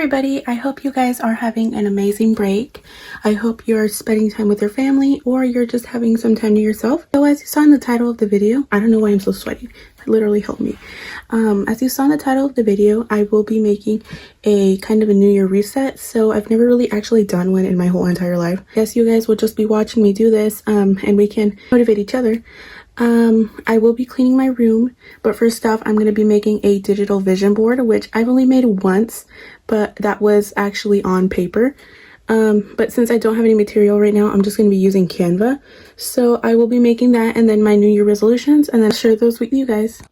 everybody, I hope you guys are having an amazing break. I hope you're spending time with your family or you're just having some time to yourself. So as you saw in the title of the video, I don't know why I'm so sweaty. It literally helped me. As you saw in the title of the video, I will be making a kind of a New Year reset. So I've never really actually done one in my whole entire life. I guess you guys will just be watching me do this and we can motivate each other. I will be cleaning my room, but first off, I'm going to be making a digital vision board, which I've only made once, but that was actually on paper. But since I don't have any material right now, I'm just going to be using Canva. So I will be making that and then my New Year resolutions and then share those with you guys.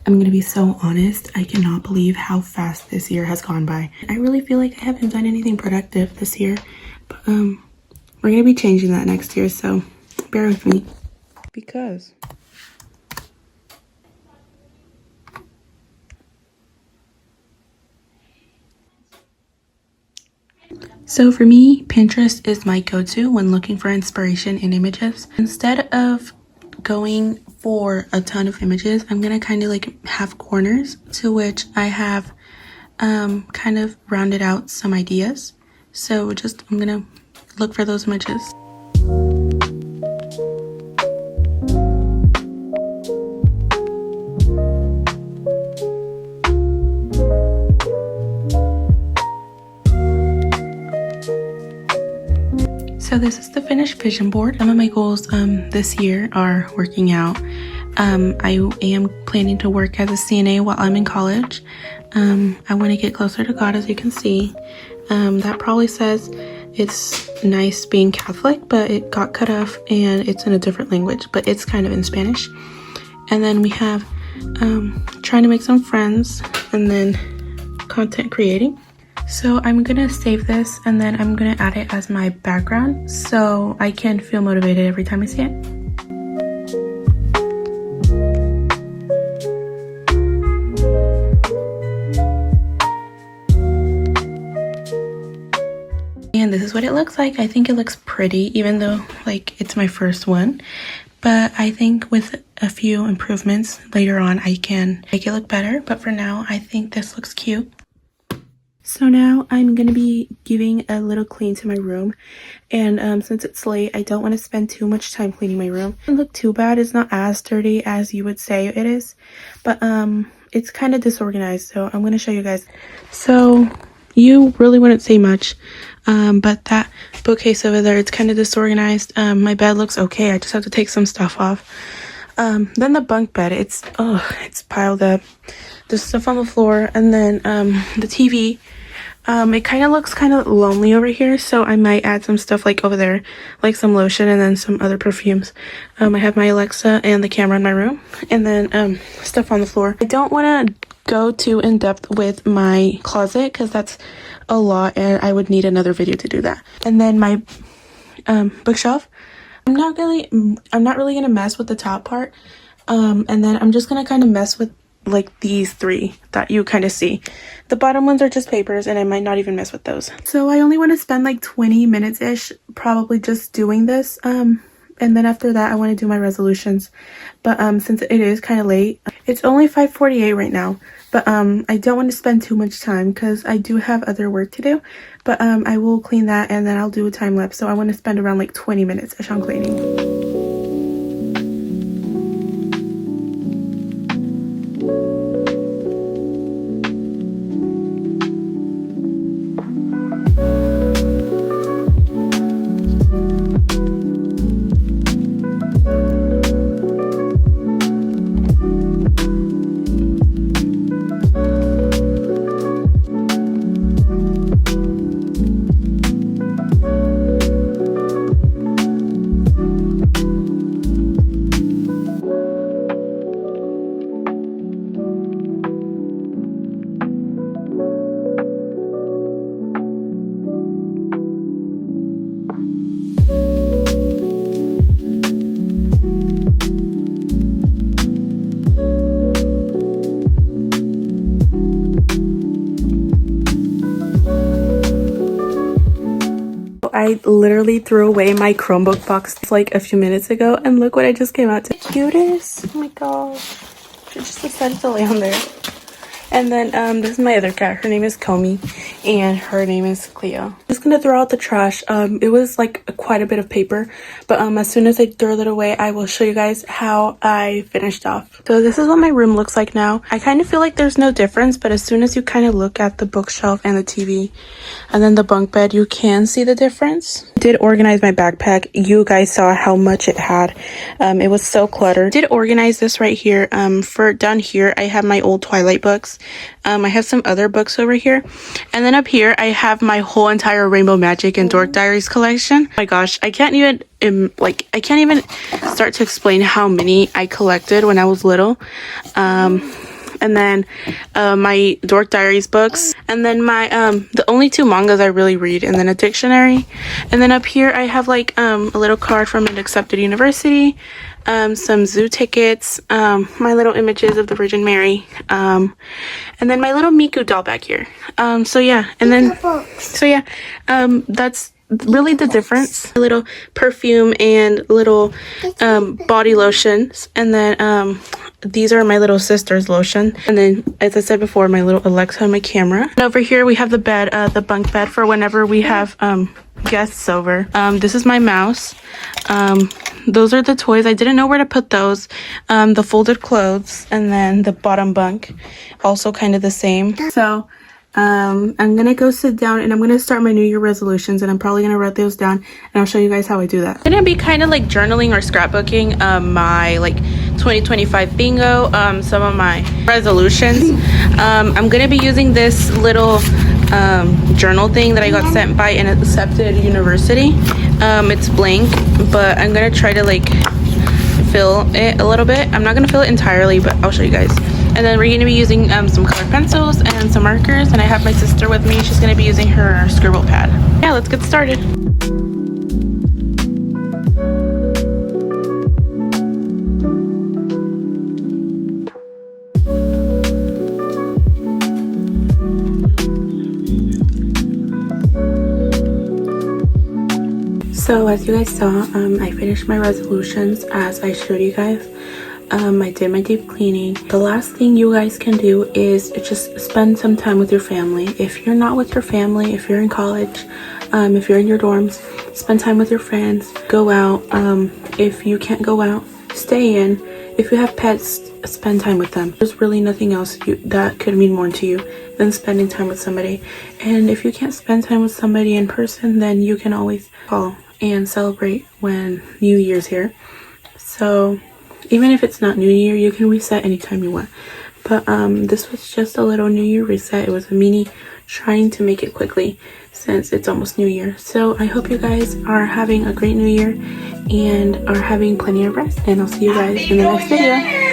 I'm going to be so honest, I cannot believe how fast this year has gone by. I really feel like I haven't done anything productive this year, but we're going to be changing that next year, so bear with me. Because so for me, Pinterest is my go-to when looking for inspiration in images. Instead of going for a ton of images, I'm gonna kind of like have corners to which I have kind of rounded out some ideas. So I'm gonna look for those images. So this is the finished vision board. Some of my goals this year are working out. I am planning to work as a CNA while I'm in college. I want to get closer to God, as you can see. That probably says it's nice being Catholic, but it got cut off and it's in a different language, but it's kind of in Spanish. And then we have trying to make some friends and then content creating. So I'm gonna save this and then I'm gonna add it as my background so I can feel motivated every time I see it. And this is what it looks like. I think it looks pretty, even though like it's my first one. But I think with a few improvements later on, I can make it look better. But for now, I think this looks cute. So now I'm going to be giving a little clean to my room, and since it's late, I don't want to spend too much time cleaning my room. It doesn't look too bad. It's not as dirty as you would say it is, but it's kind of disorganized, so I'm going to show you guys. So you really wouldn't say much, but that bookcase over there, it's kind of disorganized. My bed looks okay. I just have to take some stuff off. Then the bunk bed, it's piled up. There's stuff on the floor, and then the TV. It kind of looks kind of lonely over here, so I might add some stuff like over there, like some lotion and then some other perfumes. I have my Alexa and the camera in my room, and then stuff on the floor. I don't want to go too in depth with my closet because that's a lot, and I would need another video to do that. And then my bookshelf. I'm not really gonna mess with the top part, and then I'm just gonna kind of mess with like these three that you kind of see. The bottom ones are just papers and I might not even mess with those. So I only want to spend like 20 minutes ish probably just doing this, and then after that I want to do my resolutions. But since it is kind of late, it's only 5:48 right now, but I don't want to spend too much time because I do have other work to do. But I will clean that and then I'll do a time lapse, so I want to spend around like 20 minutes ish on cleaning. I literally threw away my Chromebook box like a few minutes ago, and look what I just came out to. Cutest! Oh my gosh. She just decided to lay on there. And then this is my other cat. Her name is Comey, and her name is Cleo. I'm just gonna throw out the trash. It was like quite a bit of paper, but as soon as I throw that away, I will show you guys how I finished off. So this is what my room looks like now. I kind of feel like there's no difference, but as soon as you kind of look at the bookshelf and the TV and then the bunk bed, you can see the difference. I did organize my backpack. You guys saw how much it had. It was so cluttered. I did organize this right here. For down here, I have my old Twilight books. I have some other books over here, and then up here I have my whole entire Rainbow Magic and Dork Diaries collection. Oh my gosh, I can't even start to explain how many I collected when I was little. And then my Dork Diaries books, and then my the only 2 mangas I really read, and then a dictionary. And then up here I have like a little card from an accepted university, some zoo tickets, my little images of the Virgin Mary, and then my little Miku doll back here. So yeah, that's really the difference. A little perfume and little body lotions, and then these are my little sister's lotion, and then as I said before, my little Alexa and my camera. And over here we have the bed, the bunk bed for whenever we have guests over. This is my mouse. Those are the toys. I didn't know where to put those. The folded clothes, and then the bottom bunk, also kind of the same. So I'm gonna go sit down and I'm gonna start my New Year resolutions, and I'm probably gonna write those down and I'll show you guys how I do that. I'm gonna be kind of like journaling or scrapbooking my like 2025 bingo, some of my resolutions. I'm gonna be using this little journal thing that I got sent by an accepted university. It's blank, but I'm gonna try to like fill it a little bit. I'm not gonna fill it entirely, but I'll show you guys. And then we're gonna be using some colored pencils and some markers, and I have my sister with me. She's gonna be using her scribble pad. Yeah, let's get started. So as you guys saw, I finished my resolutions as I showed you guys. I did my deep cleaning. The last thing you guys can do is just spend some time with your family. If you're not with your family, if you're in college, if you're in your dorms, spend time with your friends. Go out. If you can't go out, stay in. If you have pets, spend time with them. There's really nothing else that could mean more to you than spending time with somebody. And if you can't spend time with somebody in person, then you can always call and celebrate when New Year's here. So even if it's not New Year, you can reset anytime you want. But this was just a little New Year reset. It was a mini, trying to make it quickly since it's almost New Year. So I hope you guys are having a great New Year and are having plenty of rest. And I'll see you guys in the next video.